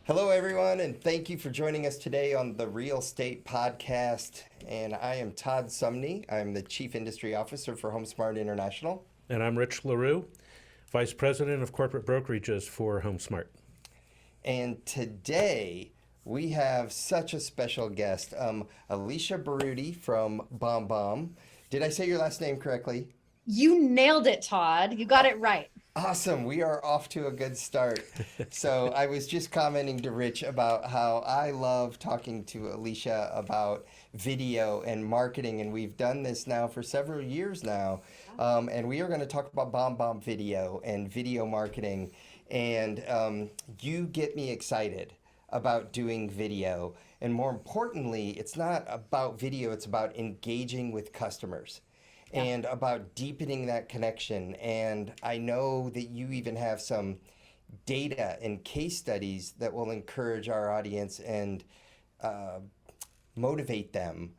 Hello, everyone, and thank you for joining us today on the Real Estate Podcast. And I am Todd Sumney. I'm the Chief Industry Officer for HomeSmart International. And I'm Rich LaRue, Vice President of Corporate Brokerages for HomeSmart. And today we have such a special guest, Alicia Berruti from BombBomb. Did I say your last name correctly? You nailed it, Todd. You got it right. Awesome. We are off to a good start. So I was just commenting to Rich about how I love talking to Alicia about video and marketing, and we've done this now for several years now. And we are going to talk about BombBomb video and video marketing. And you get me excited about doing video. And more importantly, it's not about video, it's about engaging with customers. And about deepening that connection. And I know that you even have some data and case studies that will encourage our audience and motivate them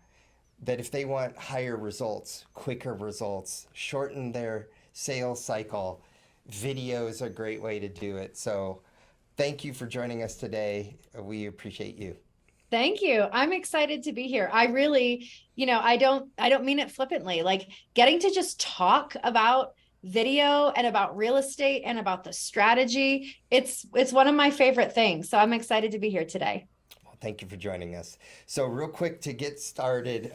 that if they want higher results, quicker results, shorten their sales cycle, video is a great way to do it. So thank you for joining us today. We appreciate you. Thank you. I'm excited to be here. I really, I don't mean it flippantly. Like getting to just talk about video and about real estate and about the strategy. It's one of my favorite things. So I'm excited to be here today. Well, thank you for joining us. So real quick to get started,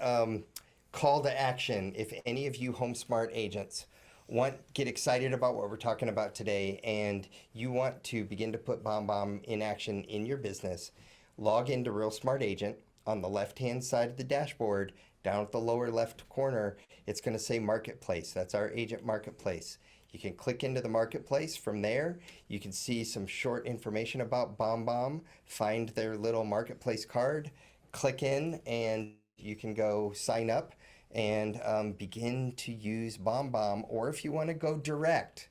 call to action. If any of you HomeSmart agents get excited about what we're talking about today and you want to begin to put BombBomb in action in your business, log into Real Smart Agent. On the left-hand side of the dashboard, down at the lower left corner, it's going to say Marketplace. That's our agent marketplace. You can click into the marketplace. From there, you can see some short information about BombBomb, find their little marketplace card, click in, and you can go sign up and begin to use BombBomb. Or if you want to go direct,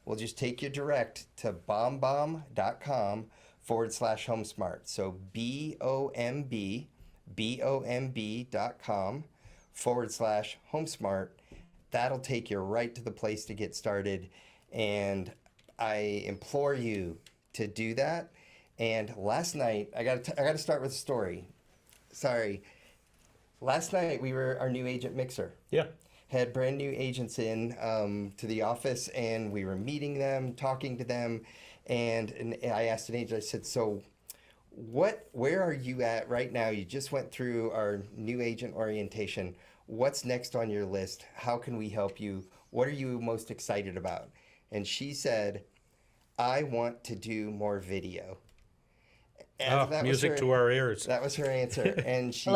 we'll just take you direct to bombomb.com/HomeSmart. So BOMB.com/HomeSmart. That'll take you right to the place to get started. And I implore you to do that. And last night, I got to start with a story. Sorry. Last night our new agent mixer. Yeah. Had brand new agents in to the office, and we were meeting them, talking to them. And I asked an agent, I said, so where are you at right now? You just went through our new agent orientation. What's next on your list? How can we help you? What are you most excited about? And she said, I want to do more video. And music to our ears. That was her answer. And she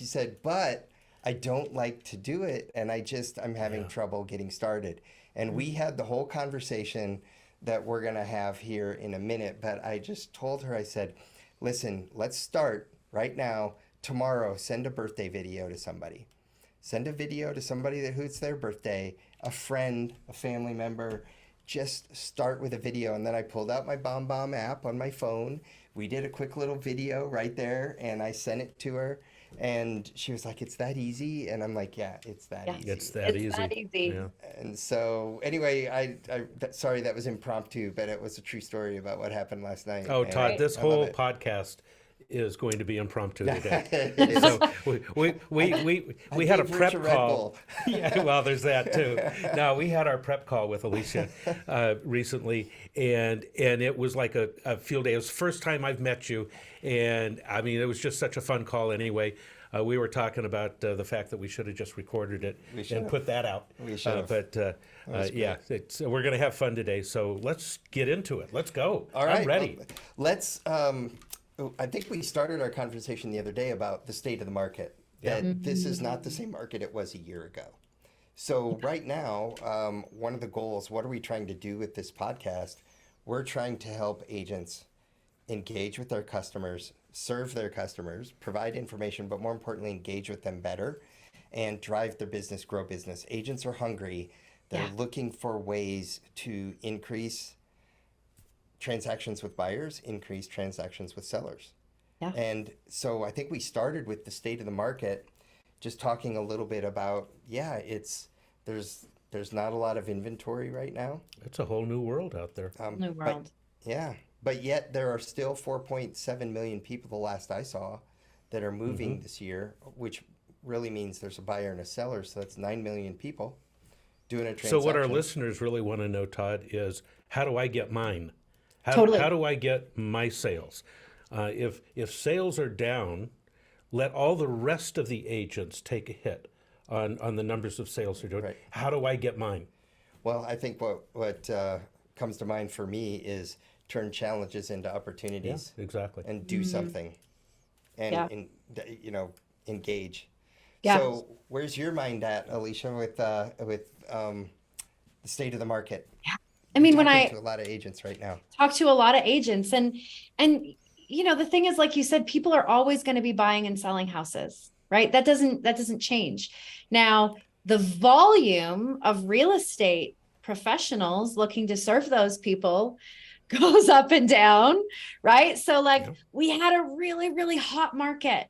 said, but I don't like to do it. And I'm having trouble getting started. And we had the whole conversation that we're going to have here in a minute. But I just told her, I said, listen, let's start right now. Tomorrow, send a birthday video to somebody. Send a video to somebody who it's their birthday, a friend, a family member. Just start with a video. And then I pulled out my BombBomb app on my phone. We did a quick little video right there, and I sent it to her. And she was like, it's that easy? And I'm like, yeah, it's that easy. It's that easy. That easy. Yeah. And so anyway, sorry that was impromptu, but it was a true story about what happened last night. Oh, And Todd, this I whole love it. podcast is going to be impromptu today. It is. So we had a gave Rich prep a Red call. Bull. Yeah, well, there's that too. No, we had our prep call with Alicia recently, and it was like a field day. It was the first time I've met you, and I mean, it was just such a fun call anyway. We were talking about the fact that we should have just recorded it and put that out. We should have. But yeah, we're going to have fun today. So let's get into it. Let's go. All right. I'm ready. Well, let's. I think we started our conversation the other day about the state of the market. That this is not the same market it was a year ago. So right now, one of the goals, what are we trying to do with this podcast? We're trying to help agents engage with their customers, serve their customers, provide information, but more importantly, engage with them better and drive their business, grow business. Agents are hungry. They're looking for ways to increase transactions with buyers, increase transactions with sellers. Yeah. And so I think we started with the state of the market, just talking a little bit about, there's not a lot of inventory right now. It's a whole new world out there. New world. Yeah. But yet there are still 4.7 million people, the last I saw, that are moving this year, which really means there's a buyer and a seller. So that's 9 million people doing a transaction. So what our listeners really want to know, Todd, is how do I get mine? Totally. How do I get my sales? If sales are down, let all the rest of the agents take a hit on the numbers of sales they're doing. Right. How do I get mine? Well, I think what comes to mind for me is turn challenges into opportunities. Yeah, exactly. And do something, and engage. Yeah. So where's your mind at, Alicia, with the state of the market? I mean, when Talking I to a lot of agents right now. talk to a lot of agents, and the thing is, like you said, people are always going to be buying and selling houses, right? That doesn't change. Now, the volume of real estate professionals looking to serve those people goes up and down, right? So like we had a really, really hot market,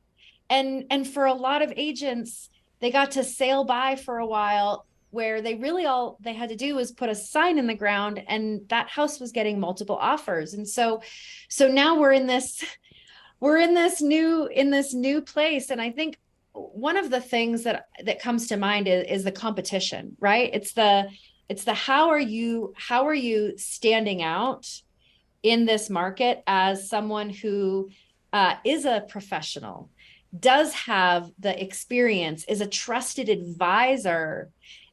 and for a lot of agents, they got to sail by for a while, where they really all they had to do was put a sign in the ground, and that house was getting multiple offers. And so now we're in this new place. And I think one of the things that comes to mind is the competition, right? It's the how are you standing out in this market as someone who is a professional, does have the experience, is a trusted advisor.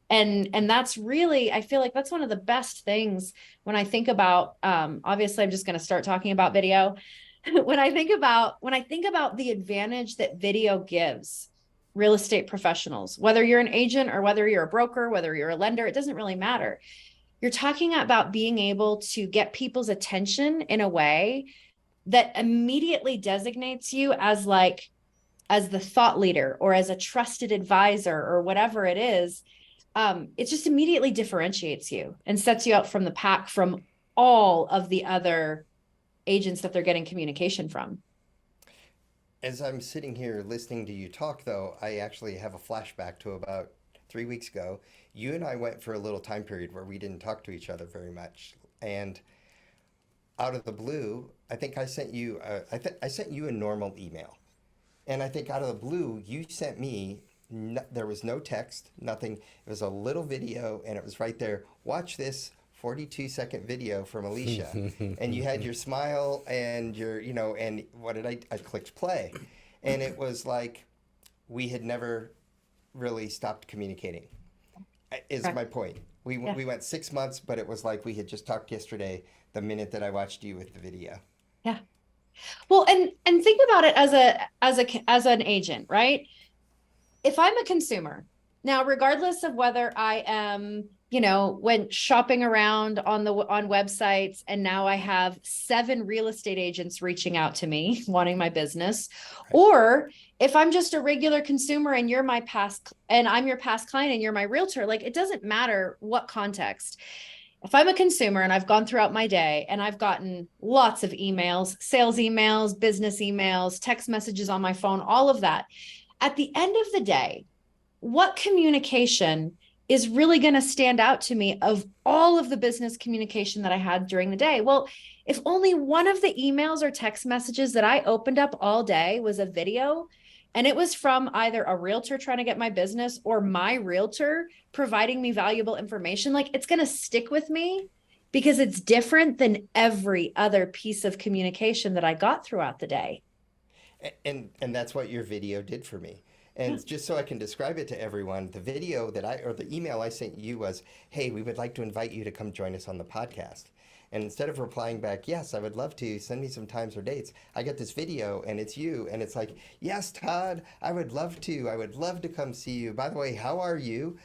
And that's really, I feel like that's one of the best things when I think about, obviously I'm just going to start talking about video. When I think about the advantage that video gives real estate professionals, whether you're an agent or whether you're a broker, whether you're a lender, it doesn't really matter. You're talking about being able to get people's attention in a way that immediately designates you as the thought leader or as a trusted advisor or whatever it is. It just immediately differentiates you and sets you out from the pack from all of the other agents that they're getting communication from. As I'm sitting here listening to you talk, though, I actually have a flashback to about 3 weeks ago. You and I went for a little time period where we didn't talk to each other very much. And out of the blue, I think I sent you a normal email. And I think out of the blue, you sent me, there was no text, nothing. It was a little video, and it was right there. Watch this 42-second video from Alicia. And you had your smile and your, and what did I clicked play. And it was like we had never really stopped communicating, is my point. We went 6 months, but it was like we had just talked yesterday the minute that I watched you with the video. Yeah. Well, and think about it as an agent, right? If I'm a consumer, now, regardless of whether I am, went shopping around on websites, and now I have 7 real estate agents reaching out to me wanting my business, or if I'm just a regular consumer and I'm your past client and you're my realtor, like it doesn't matter what context. If I'm a consumer and I've gone throughout my day and I've gotten lots of emails, sales emails, business emails, text messages on my phone, all of that, at the end of the day, what communication is really going to stand out to me of all of the business communication that I had during the day? Well, if only one of the emails or text messages that I opened up all day was a video, and it was from either a realtor trying to get my business or my realtor providing me valuable information, like it's going to stick with me because it's different than every other piece of communication that I got throughout the day. And that's what your video did for me. And just so I can describe it to everyone, the video the email I sent you was, hey, we would like to invite you to come join us on the podcast. And instead of replying back, yes, I would love to, send me some times or dates, I get this video and it's you. And it's like, yes, Todd, I would love to. I would love to come see you. By the way, how are you?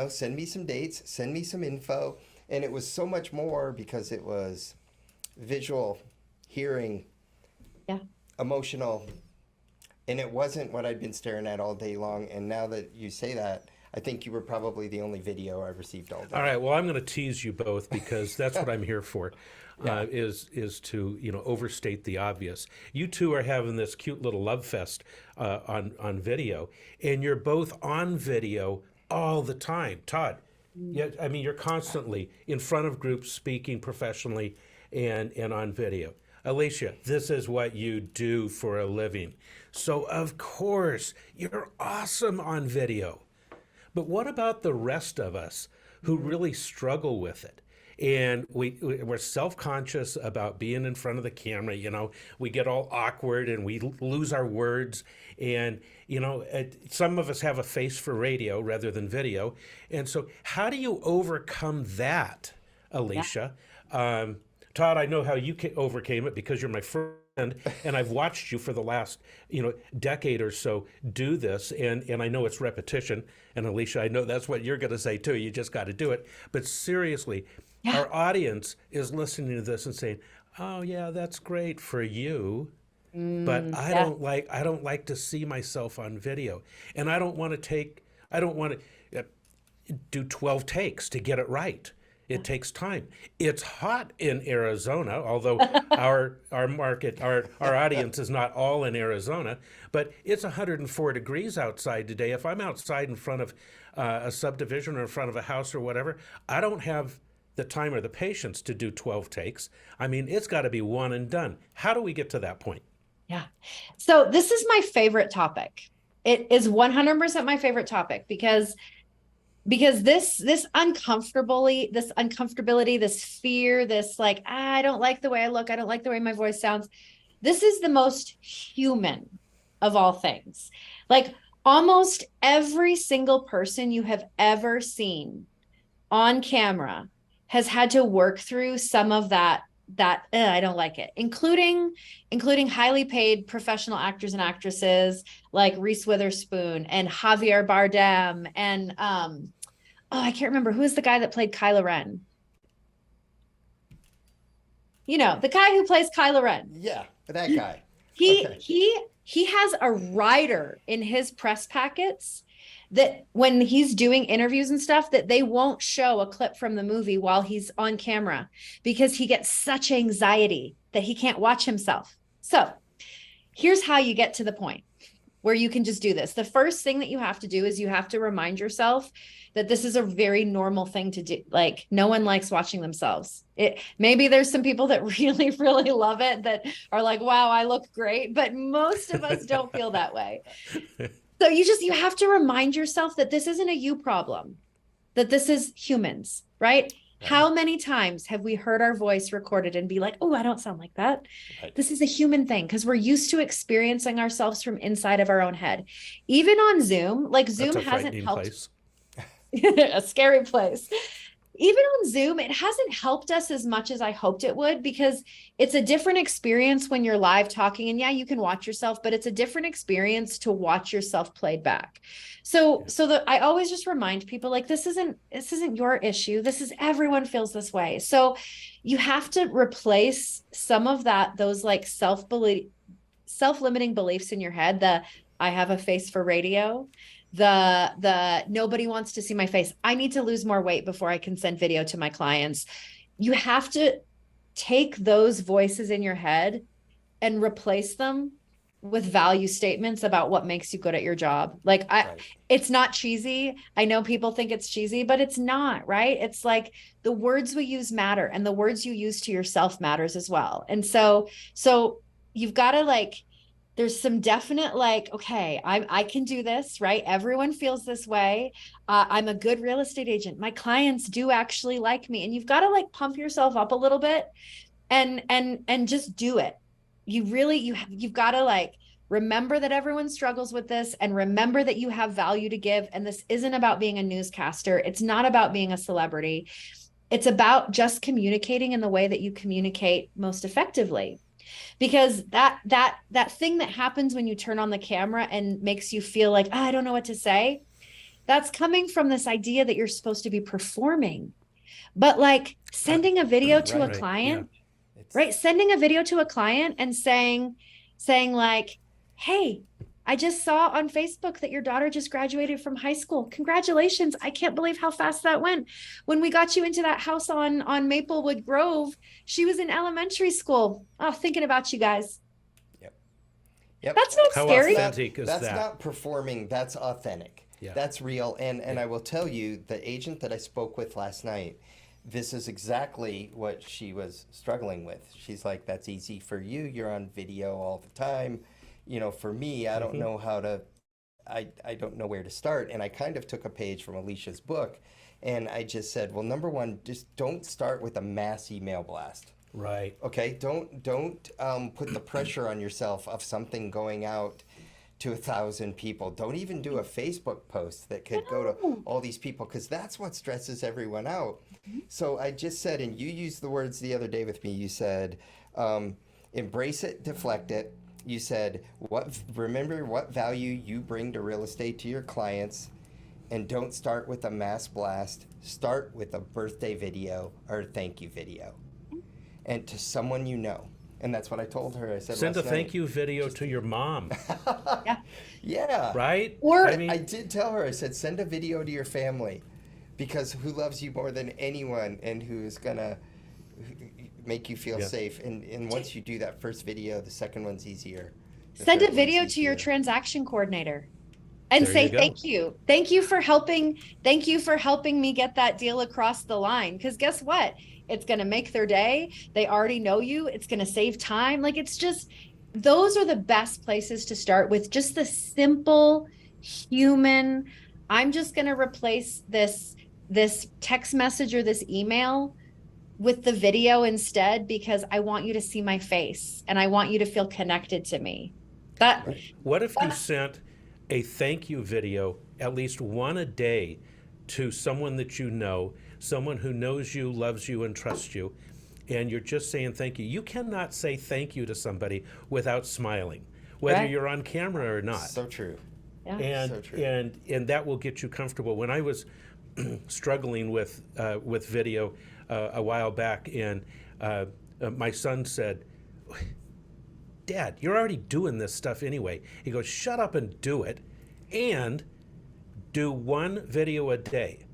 Send me some dates, send me some info. And it was so much more because it was visual, hearing, emotional. And it wasn't what I'd been staring at all day long. And now that you say that, I think you were probably the only video I received all day. All right. Well, I'm going to tease you both because that's what I'm here for, is to overstate the obvious. You two are having this cute little love fest on video, and you're both on video all the time. Todd, you're constantly in front of groups speaking professionally, and on video. Alicia, this is what you do for a living. So of course, you're awesome on video. But what about the rest of us who really struggle with it? And we're self-conscious about being in front of the camera. You know, we get all awkward and we lose our words. And, you know, some of us have a face for radio rather than video. And so how do you overcome that, Alicia? Yeah. Todd, I know how you overcame it because you're my friend, and I've watched you for the last, decade or so do this, and I know it's repetition. And Alicia, I know that's what you're going to say too. You just got to do it. But seriously, our audience is listening to this and saying, "Oh yeah, that's great for you, but I don't like to see myself on video, and I don't want to do 12 takes to get it right." It takes time. It's hot in Arizona, although our audience is not all in Arizona, but it's 104 degrees outside today. If I'm outside in front of a subdivision or in front of a house or whatever, I don't have the time or the patience to do 12 takes. I mean, it's got to be one and done. How do we get to that point? Yeah. So this is my favorite topic. It is 100% my favorite topic because this uncomfortability, this fear, this like, I don't like the way I look, I don't like the way my voice sounds. This is the most human of all things. Like almost every single person you have ever seen on camera has had to work through some of that I don't like it, including highly paid professional actors and actresses like Reese Witherspoon and Javier Bardem and I can't remember who is the guy that played Kylo Ren. You know, the guy who plays Kylo Ren. Yeah, that guy. He has a writer in his press packets that when he's doing interviews and stuff, that they won't show a clip from the movie while he's on camera because he gets such anxiety that he can't watch himself. So here's how you get to the point where you can just do this. The first thing that you have to do is you have to remind yourself that this is a very normal thing to do. Like no one likes watching themselves. Maybe there's some people that really, really love it that are like, wow, I look great. But most of us don't feel that way. So you have to remind yourself that this isn't a you problem, that this is humans, right? How many times have we heard our voice recorded and be like, oh, I don't sound like that. Right. This is a human thing because we're used to experiencing ourselves from inside of our own head. Even on Zoom, like Zoom hasn't helped. A scary place. Even on Zoom, it hasn't helped us as much as I hoped it would because it's a different experience when you're live talking. And yeah, you can watch yourself, but it's a different experience to watch yourself played back. So I always just remind people like, this isn't your issue. Everyone feels this way. So you have to replace some of those like self-limiting beliefs in your head. I have a face for radio. The nobody wants to see my face. I need to lose more weight before I can send video to my clients. You have to take those voices in your head and replace them with value statements about what makes you good at your job. Like it's not cheesy. I know people think it's cheesy, but it's not, right? It's like the words we use matter and the words you use to yourself matters as well. And so you've got to there's some definite okay, I can do this, right? Everyone feels this way. I'm a good real estate agent. My clients do actually like me. And you've got to pump yourself up a little bit and just do it. You've got to remember that everyone struggles with this and remember that you have value to give. And this isn't about being a newscaster. It's not about being a celebrity. It's about just communicating in the way that you communicate most effectively. Because that thing that happens when you turn on the camera and makes you feel like, I don't know what to say, that's coming from this idea that you're supposed to be performing. But sending a video to a client, right? Sending a video to a client and saying hey, I just saw on Facebook that your daughter just graduated from high school. Congratulations. I can't believe how fast that went. When we got you into that house on Maplewood Grove, she was in elementary school. Oh, thinking about you guys. Yep. That's not how scary. Authentic is that's that? not performing. That's authentic. Yeah. That's real. And I will tell you, the agent that I spoke with last night, this is exactly what she was struggling with. She's like, that's easy for you. You're on video all the time. You know, for me, I don't know how to, I don't know where to start. And I kind of took a page from Alicia's book and I just said, well, number one, just don't start with a mass email blast. Right. Okay. Don't put the pressure on yourself of something going out to 1,000 people. Don't even do a Facebook post that could go to all these people, because that's what stresses everyone out. So I just said, and you used the words the other day with me, you said, embrace it, deflect it. You said, remember what value you bring to real estate to your clients, and don't start with a mass blast. Start with a birthday video or a thank you video. And to someone you know. And that's what I told her. I said, send a last thank night, you video to your mom. Yeah. Yeah. Right? Or I mean, I did tell her, I said, send a video to your family, because who loves you more than anyone and who is going to make you feel safe. And once you do that first video, the second one's easier. send a video to your transaction coordinator and There say, you go. thank you. Thank you for helping me get that deal across the line. Because guess what? It's going to make their day. They already know you. It's going to save time. Like, it's just, those are the best places to start with, just the simple human. I'm just going to replace this text message or this email with the video instead, because I want you to see my face and I want you to feel connected to me. what if you sent a thank you video, at least one a day, to someone that you know, someone who knows you, loves you, and trusts you, and you're just saying thank you. You cannot say thank you to somebody without smiling, whether Right. you're on camera or not. So true. Yeah. And So true. and that will get you comfortable. When I was struggling with video a while back, and my son said, "Dad, you're already doing this stuff anyway." He goes, "Shut up and do it, and do one video a day.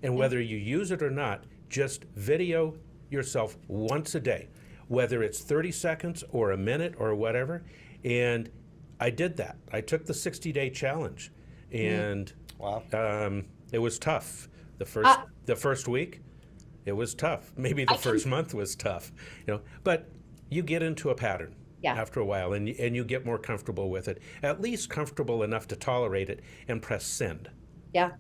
And whether you use it or not, just video yourself once a day, whether it's 30 seconds or a minute or whatever." And I did that. I took the 60-day challenge, and Wow. it was tough. The first week, it was tough. Maybe the first month was tough, But you get into a pattern after a while, and you get more comfortable with it. At least comfortable enough to tolerate it and press send. Yeah.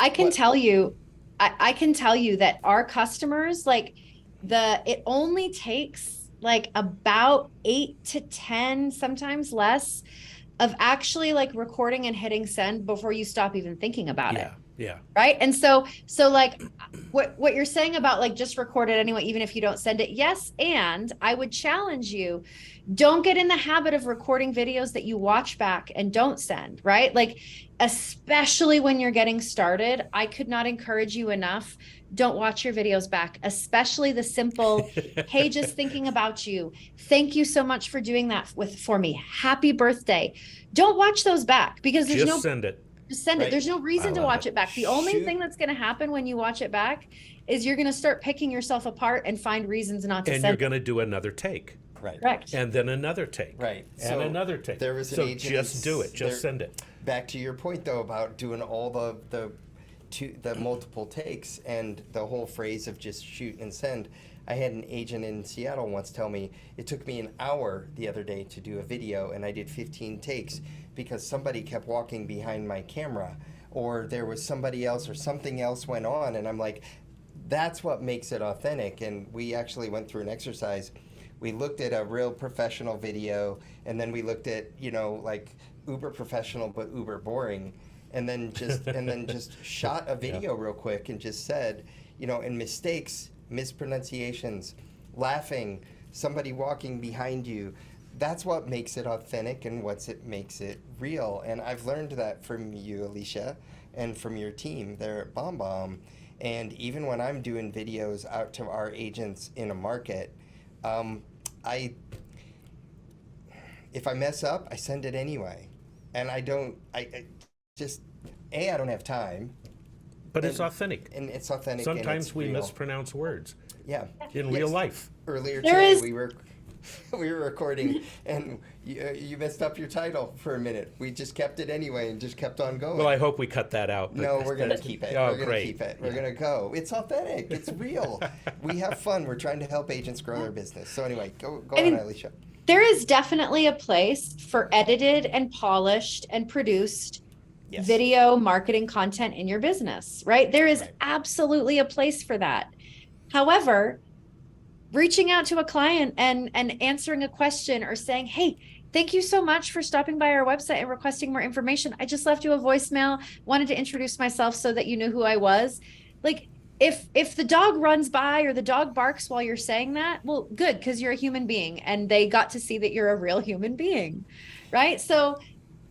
I can tell you that our customers, like, it only takes like about 8 to 10, sometimes less, of actually like recording and hitting send before you stop even thinking about it. Yeah. Right. And so like what you're saying about like just record it anyway, even if you don't send it. Yes. And I would challenge you, don't get in the habit of recording videos that you watch back and don't send, right? Like, especially when you're getting started, I could not encourage you enough. Don't watch your videos back, especially the simple, hey, just thinking about you. Thank you so much for doing that for me. Happy birthday. Don't watch those back, because there's Just send it. Just send it. There's no reason to watch it back. The only thing that's going to happen when you watch it back is you're going to start picking yourself apart and find reasons not to And send you're going to do another take. Right. Correct. And then another take. Right. And So another take. there was an so agent just do it. Just send it. Back to your point though about doing all the multiple takes and the whole phrase of just shoot and send. I had an agent in Seattle once tell me it took me an hour the other day to do a video, and I did 15 takes because somebody kept walking behind my camera, or there was somebody else, or something else went on, and I'm like, that's what makes it authentic. And we actually went through an exercise. We looked at a real professional video, and then we looked at, like uber professional but uber boring, and then just shot a video real quick and just said, and mistakes, mispronunciations, laughing, somebody walking behind you. That's what makes it authentic and makes it real. And I've learned that from you, Alicia, and from your team there at BombBomb. And even when I'm doing videos out to our agents in a market, if I mess up, I send it anyway. And I don't have time. But it's authentic. And it's authentic. Sometimes and it's we real. mispronounce words. Yeah. In real life. Earlier There today, is- we were we were recording, and you messed up your title for a minute. We just kept it anyway and just kept on going. Well, I hope we cut that out. But No, we're going to keep it. Oh, we're going to great. keep it. We're going to go. It's authentic. It's real. We have fun. We're trying to help agents grow their business. So anyway, go on, Alicia. There is definitely a place for edited and polished and produced Yes. video marketing content in your business, right? There is absolutely a place for that. However, reaching out to a client and answering a question or saying, hey, thank you so much for stopping by our website and requesting more information. I just left you a voicemail, wanted to introduce myself so that you knew who I was. Like, if the dog runs by or the dog barks while you're saying that, well, good, because you're a human being and they got to see that you're a real human being, right? So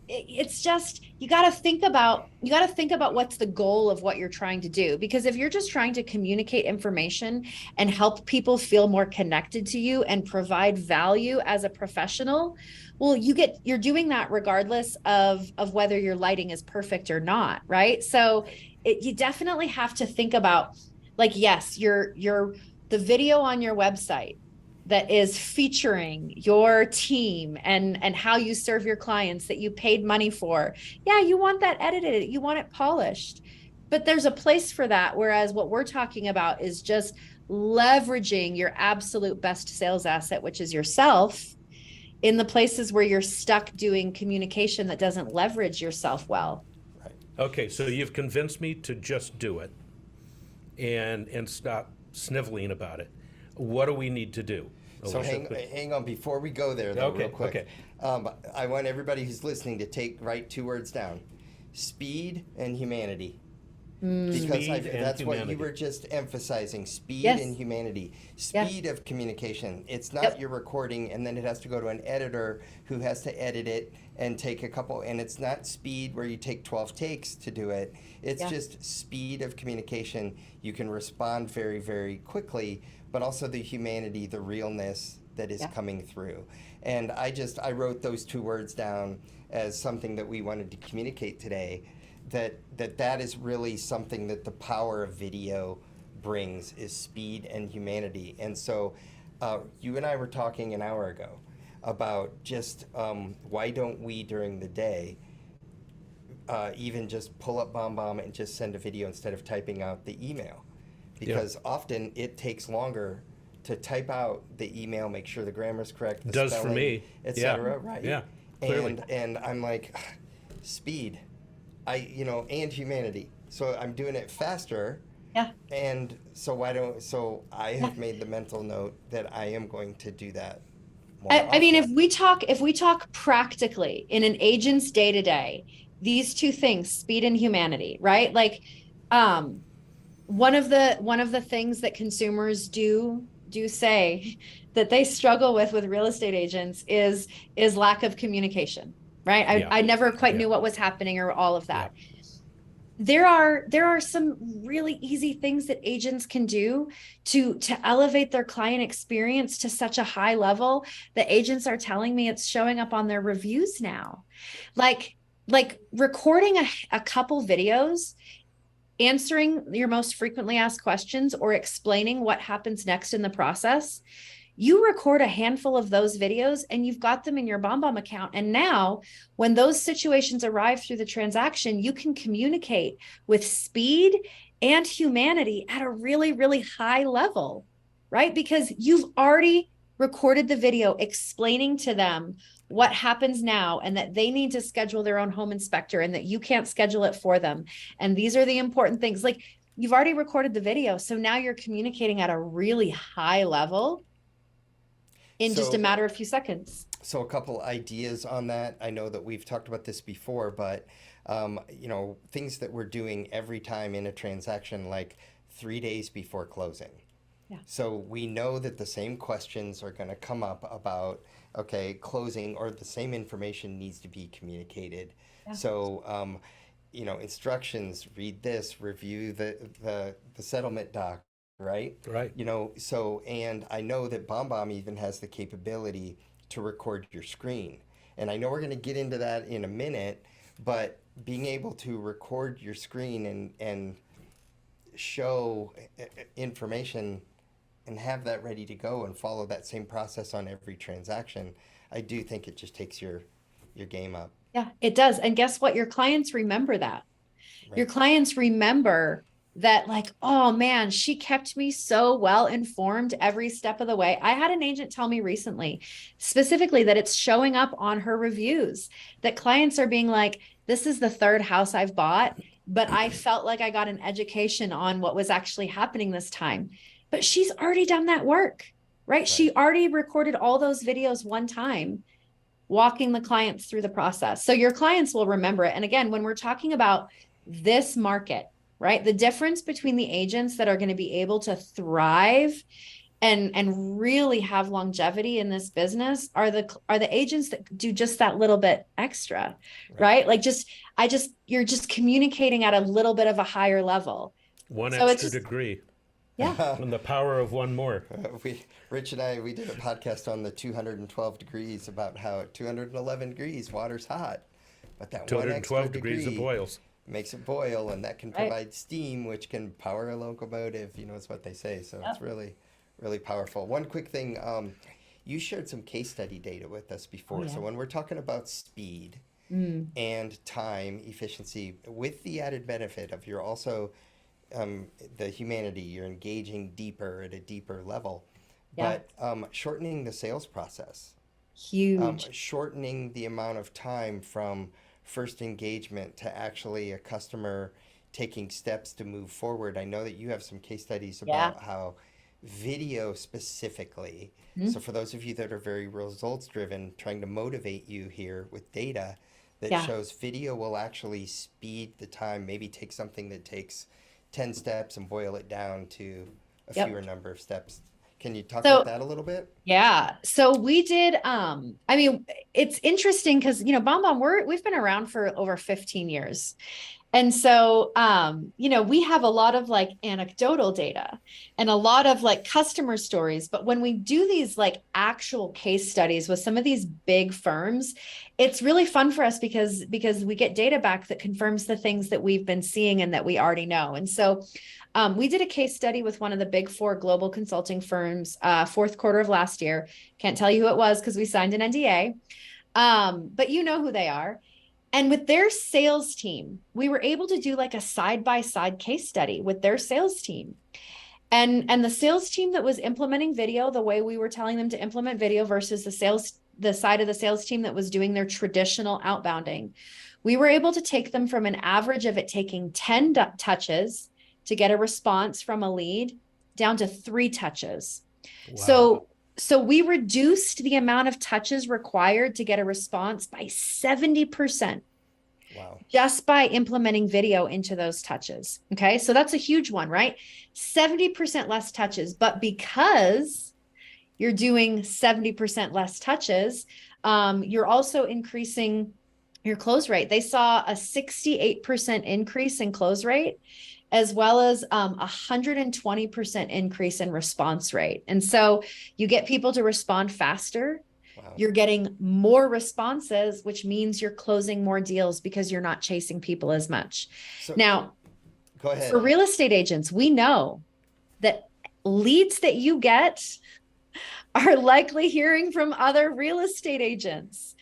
it's just, you got to think about what's the goal of what you're trying to do. Because if you're just trying to communicate information and help people feel more connected to you and provide value as a professional, well, you're doing that regardless of whether your lighting is perfect or not, right? So you definitely have to think about, like, yes, the video on your website that is featuring your team and how you serve your clients that you paid money for. Yeah, you want that edited, you want it polished, but there's a place for that. Whereas what we're talking about is just leveraging your absolute best sales asset, which is yourself, in the places where you're stuck doing communication that doesn't leverage yourself well. Right. Okay, so you've convinced me to just do it and stop sniveling about it. What do we need to do? So Alicia, hang on before we go there, though, Okay, real quick. okay. I want everybody who's listening to write 2 words down: speed and humanity. Because Speed and that's what humanity. you were just emphasizing: speed Yes. and humanity. Yeah. Speed of communication. It's not Yep. your recording and then it has to go to an editor who has to edit it and take a couple. And it's not speed where you take 12 takes to do it. It's Yeah. just speed of communication. You can respond very, very quickly, but also the humanity, the realness that is Yeah. coming through. And I wrote those 2 words down as something that we wanted to communicate today. That is really something that the power of video brings, is speed and humanity. And so you and I were talking an hour ago about just why don't we during the day even just pull up BombBomb and just send a video instead of typing out the email, because often it takes longer to type out the email, make sure the grammar's correct, the Does for spelling, me. etc. Right? Yeah, clearly. And I'm like, speed, and humanity. So I'm doing it faster. Yeah. And so I have made the mental note that I am going to do that more I mean, often. if we talk practically in an agent's day to day, these 2 things, speed and humanity, right? Like, one of the things that consumers do say that they struggle with real estate agents is lack of communication, right? Yeah. I never quite Yeah. knew what was happening or all of that. Yeah. There are some really easy things that agents can do to elevate their client experience to such a high level that agents are telling me it's showing up on their reviews now. Like recording a couple videos, answering your most frequently asked questions or explaining what happens next in the process. You record a handful of those videos and you've got them in your BombBomb account. And now when those situations arrive through the transaction, you can communicate with speed and humanity at a really, really high level, right? Because you've already recorded the video explaining to them what happens now and that they need to schedule their own home inspector and that you can't schedule it for them. And these are the important things. Like, you've already recorded the video. So now you're communicating at a really high level in just a matter of few seconds. So a couple ideas on that. I know that we've talked about this before, but things that we're doing every time in a transaction, like 3 days before closing. Yeah. So we know that the same questions are going to come up about, closing, or the same information needs to be communicated. Yeah. So, instructions, read this, review the settlement doc, right? Right. And I know that BombBomb even has the capability to record your screen. And I know we're going to get into that in a minute, but being able to record your screen and show information and have that ready to go and follow that same process on every transaction, I do think it just takes your game up. Yeah, it does. And guess what? Your clients remember that. Your Right. clients remember that, like, oh man, she kept me so well informed every step of the way. I had an agent tell me recently, specifically, that it's showing up on her reviews, that clients are being like, this is the third house I've bought, but I felt like I got an education on what was actually happening this time. But she's already done that work, right? She already recorded all those videos one time, walking the clients through the process. So your clients will remember it. And again, when we're talking about this market, right, the difference between the agents that are going to be able to thrive and really have longevity in this business are the agents that do just that little bit extra, right? Like you're just communicating at a little bit of a higher level. One So extra degree. Yeah. And the power of one more. Rich and I, we did a podcast on the 212 degrees about how at 211 degrees, water's hot. But that one extra 212 degrees degree it boils. makes it boil, and that can provide steam, which can power a locomotive, is what they say. So it's really, really powerful. One quick thing, you shared some case study data with us before. So when we're talking about speed and time efficiency, with the added benefit of you're also the humanity, you're engaging deeper at a deeper level, but shortening the sales process, Huge. shortening the amount of time from first engagement to actually a customer taking steps to move forward. I know that you have some case studies about how video specifically, so for those of you that are very results driven, trying to motivate you here with data that shows video will actually speed the time, maybe take something that takes 10 steps and boil it down to a fewer number of steps. Can you talk about that a little bit? Yeah. So we did, it's interesting because, BombBomb, we've been around for over 15 years. And so, we have a lot of like anecdotal data and a lot of like customer stories. But when we do these like actual case studies with some of these big firms, it's really fun for us because we get data back that confirms the things that we've been seeing and that we already know. And so we did a case study with one of the big four global consulting firms, fourth quarter of last year. Can't tell you who it was because we signed an NDA, but you know who they are. And with their sales team, we were able to do like a side-by-side case study with their sales team. And the sales team that was implementing video the way we were telling them to implement video versus the side of the sales team that was doing their traditional outbounding. We were able to take them from an average of it taking 10 touches to get a response from a lead down to 3 touches. Wow. So we reduced the amount of touches required to get a response by 70%. Wow. Just by implementing video into those touches. Okay. So that's a huge one, right? 70% less touches, but because you're doing 70% less touches, you're also increasing your close rate. They saw a 68% increase in close rate, as well as 120% increase in response rate. And so you get people to respond faster. Wow. You're getting more responses, which means you're closing more deals because you're not chasing people as much. So, now, go ahead. For real estate agents, we know that leads that you get are likely hearing from other real estate agents.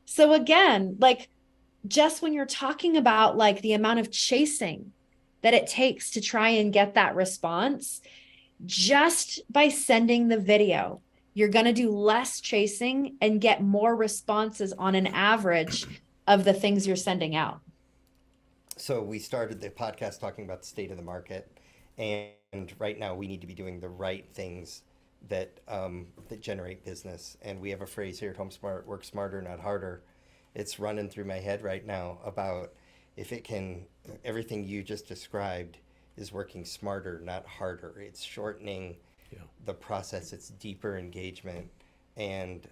So again, like just when you're talking about like the amount of chasing that it takes to try and get that response, just by sending the video, you're going to do less chasing and get more responses on an average of the things you're sending out. So we started the podcast talking about the state of the market, and right now we need to be doing the right things that generate business. And we have a phrase here at HomeSmart: work smarter, not harder. It's running through my head right now about if it can, everything you just described is working smarter, not harder. It's shortening the process. It's deeper engagement, and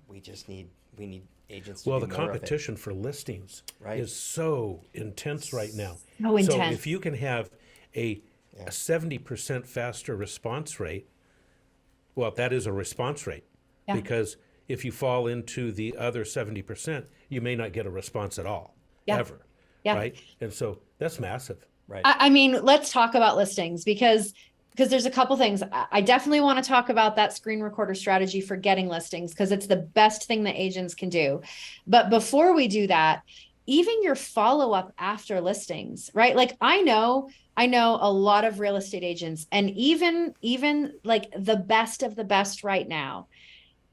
we need agents to well, do the more competition for listings right. is so intense right now. So intense. So if you can have a 70% faster response rate, well, that is a response rate, because if you fall into the other 70%, you may not get a response at all, ever, right? And so that's massive. Right. I mean, let's talk about listings, because because there's a couple things. I definitely want to talk about that screen recorder strategy for getting listings, because it's the best thing that agents can do. But before we do that, even your follow-up after listings, right? Like I know a lot of real estate agents, and even like the best of the best right now,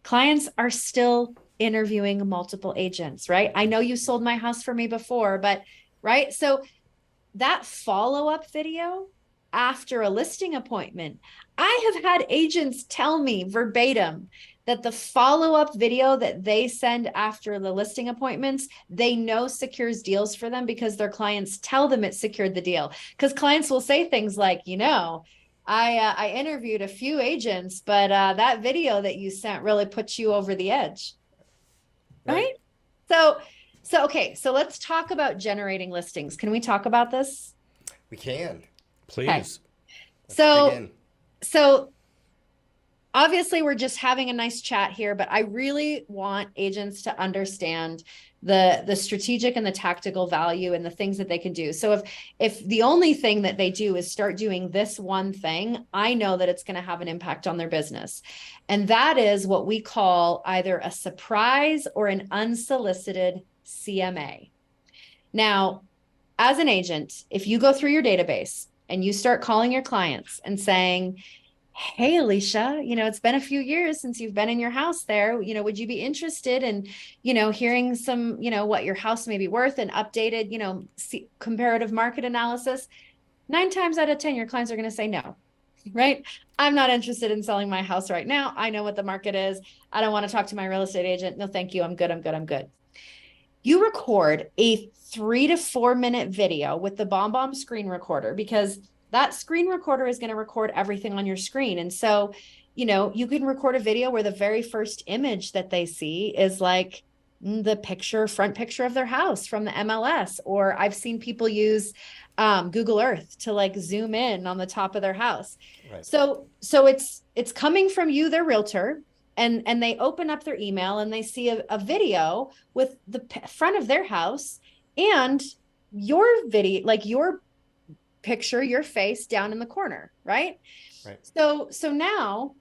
clients are still interviewing multiple agents, right? I know you sold my house for me before, but right. So that follow-up video after a listing appointment, I have had agents tell me verbatim that the follow-up video that they send after the listing appointments, they know secures deals for them because their clients tell them it secured the deal. Because clients will say things like, I interviewed a few agents, but that video that you sent really put you over the edge. Right? So, okay. So let's talk about generating listings. Can we talk about this? We can. Please. Okay. So obviously we're just having a nice chat here, but I really want agents to understand the strategic and the tactical value and the things that they can do. So if the only thing that they do is start doing this one thing, I know that it's going to have an impact on their business. And that is what we call either a surprise or an unsolicited CMA. Now, as an agent, if you go through your database and you start calling your clients and saying, hey, Alicia, it's been a few years since you've been in your house there. Would you be interested in, hearing some, what your house may be worth and updated, comparative market analysis? 9 times out of 10, your clients are going to say no, right? I'm not interested in selling my house right now. I know what the market is. I don't want to talk to my real estate agent. No, thank you. I'm good. You record a 3 to 4 minute video with the BombBomb screen recorder, because that screen recorder is going to record everything on your screen. And so, you can record a video where the very first image that they see is like the front picture of their house from the MLS, or I've seen people use Google Earth to like zoom in on the top of their house. Right. So it's coming from you, their realtor, and they open up their email and they see a video with the front of their house and your video, like your picture, your face down in the corner, right? So now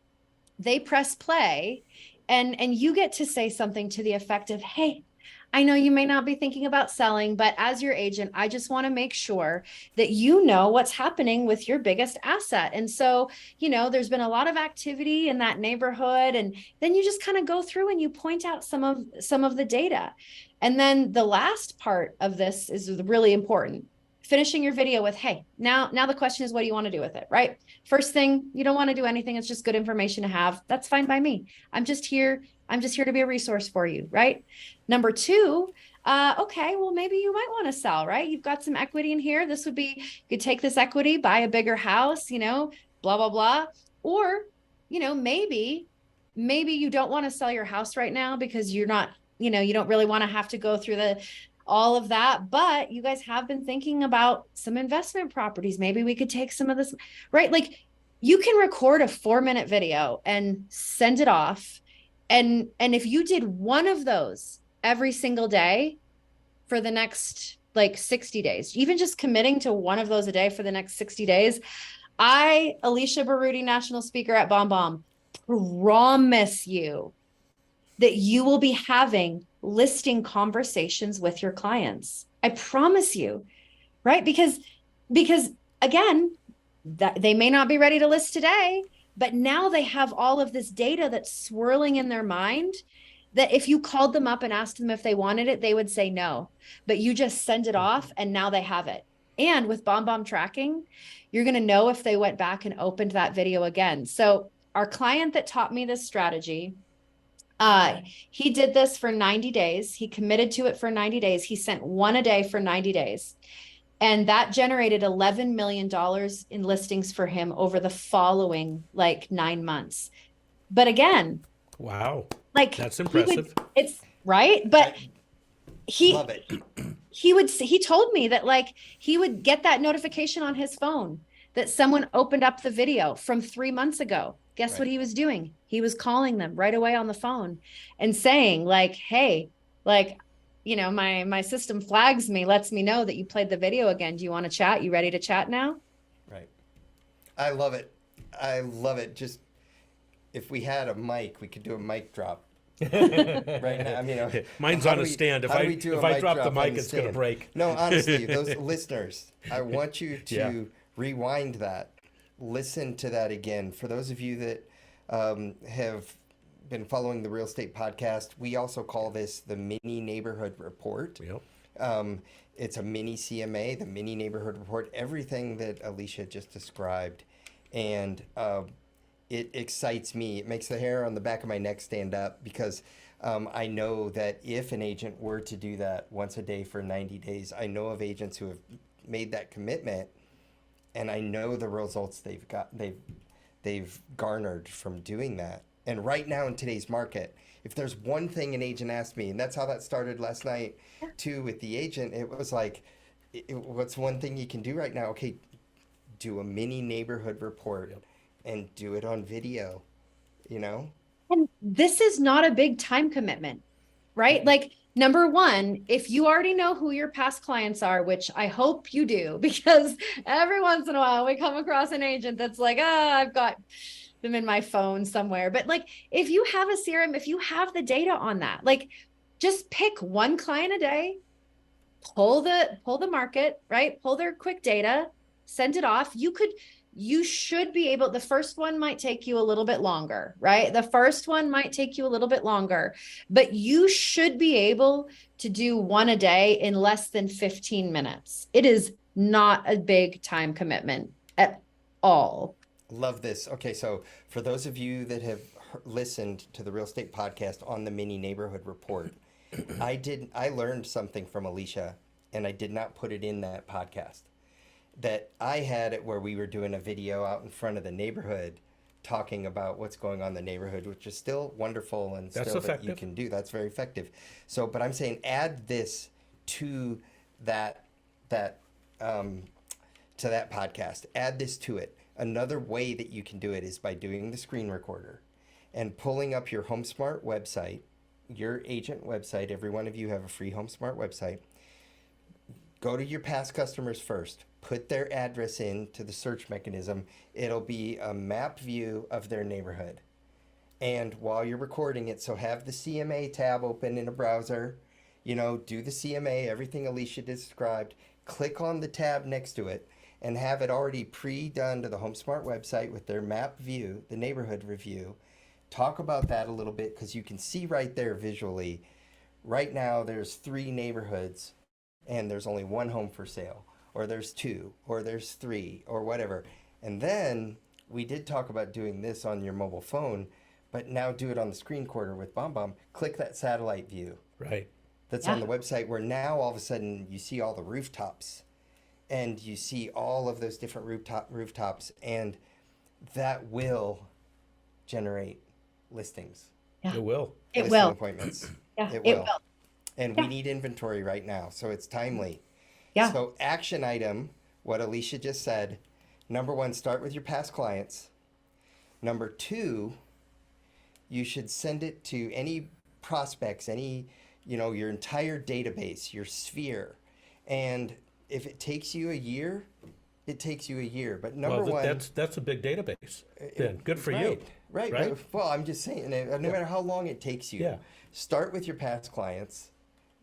they press play and you get to say something to the effect of, hey, I know you may not be thinking about selling, but as your agent, I just want to make sure that you know what's happening with your biggest asset. And so, there's been a lot of activity in that neighborhood. And then you just kind of go through and you point out some of the data. And then the last part of this is really important. Finishing your video with, hey, now the question is, what do you want to do with it, right? First thing, you don't want to do anything. It's just good information to have. That's fine by me. I'm just here to be a resource for you, right? Number 2, okay, well, maybe you might want to sell, right? You've got some equity in here. This would be, you could take this equity, buy a bigger house, blah, blah, blah. Or, maybe you don't want to sell your house right now because you're not, you don't really want to have to go through all of that, but you guys have been thinking about some investment properties. Maybe we could take some of this, right? Like you can record a 4-minute video and send it off. And if you did one of those every single day for the next like 60 days, even just committing to one of those a day for the next 60 days, Alicia Berruti, national speaker at BombBomb, promise you that you will be having listing conversations with your clients. I promise you, right? Because again, that they may not be ready to list today, but now they have all of this data that's swirling in their mind that if you called them up and asked them if they wanted it, they would say no, but you just send it off and now they have it. And with BombBomb tracking, you're going to know if they went back and opened that video again. So our client that taught me this strategy, he did this for 90 days. He committed to it for 90 days. He sent one a day for 90 days. And that generated $11 million in listings for him over the following 9 months. But again, wow, that's impressive. It's right. But love it. He told me that he would get that notification on his phone that someone opened up the video from 3 months ago. Guess what he was doing? He was calling them right away on the phone and saying hey, my system flags me, lets me know that you played the video again. Do you want to chat? You ready to chat now? Right. I love it. I love it. Just if we had a mic, we could do a mic drop right now. I mean, Mine's how on do a we- stand. how do we do a If I mic drop the drop on mic, it's going to stand? break. No, honestly, those listeners, I want you to Yeah. rewind that, listen to that again. For those of you that have been following the Real Estate Podcast, we also call this the Mini Neighborhood Report. Yep. It's a mini CMA, the Mini Neighborhood Report, everything that Alicia just described. And it excites me. It makes the hair on the back of my neck stand up because I know that if an agent were to do that once a day for 90 days, I know of agents who have made that commitment, and I know the results they've garnered from doing that. And right now in today's market, if there's one thing an agent asked me, and that's how that started last night too with the agent, it was like, what's one thing you can do right now? Okay, do a mini neighborhood report and do it on video, you know? And this is not a big time commitment, right? Like, number one, if you already know who your past clients are, which I hope you do, because every once in a while we come across an agent that's like, I've got them in my phone somewhere. But like, if you have a CRM, if you have the data on that, like, just pick one client a day, pull the market, right? Pull their quick data, send it off. You should be able, the first one might take you a little bit longer, right? The first one might take you a little bit longer, but you should be able to do one a day in less than 15 minutes. It is not a big time commitment at all. Love this. Okay, so for those of you that have listened to the Real Estate Podcast on the Mini Neighborhood Report, I learned something from Alicia, and I did not put it in that podcast. That I had it where we were doing a video out in front of the neighborhood talking about what's going on in the neighborhood, which is still wonderful and That's still that effective. you can do. That's very effective. So, but I'm saying add this to that podcast. Add this to it. Another way that you can do it is by doing the screen recorder and pulling up your HomeSmart website, your agent website. Every one of you have a free HomeSmart website. Go to your past customers first. Put their address into the search mechanism. It'll be a map view of their neighborhood. And while you're recording it, so have the CMA tab open in a browser, do the CMA, everything Alicia described, click on the tab next to it, and have it already pre-done to the HomeSmart website with their map view, the neighborhood review. Talk about that a little bit because you can see right there visually. Right now there's 3 neighborhoods and there's only 1 home for sale, or there's 2, or there's 3, or whatever. And then we did talk about doing this on your mobile phone, but now do it on the screen recorder with BombBomb. Click that satellite view. Right. That's on the website, where now all of a sudden you see all the rooftops and you see all of those different rooftops, and that will generate listings. Yeah. It will. It listing will. appointments. Yeah, It it will. will. And we need inventory right now, so it's timely. Yeah. So action item, what Alicia just said, number 1, start with your past clients. Number 2, you should send it to any prospects, your entire database, your sphere. And if it takes you a year, it takes you a year. But number Well, 1, that's a big database. Then good for you. Right. Right? Well, I'm just saying, no matter how long it takes you, start with your past clients,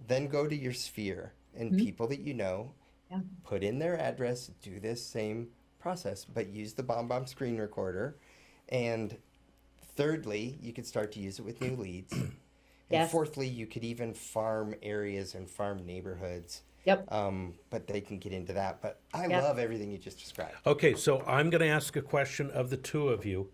then go to your sphere and people that you know, put in their address, do this same process, but use the BombBomb screen recorder. And thirdly, you could start to use it with new leads. And Yes. fourthly, you could even farm areas and farm neighborhoods. Yep. But they can get into that. But I love everything you just described. Okay, so I'm going to ask a question of the two of you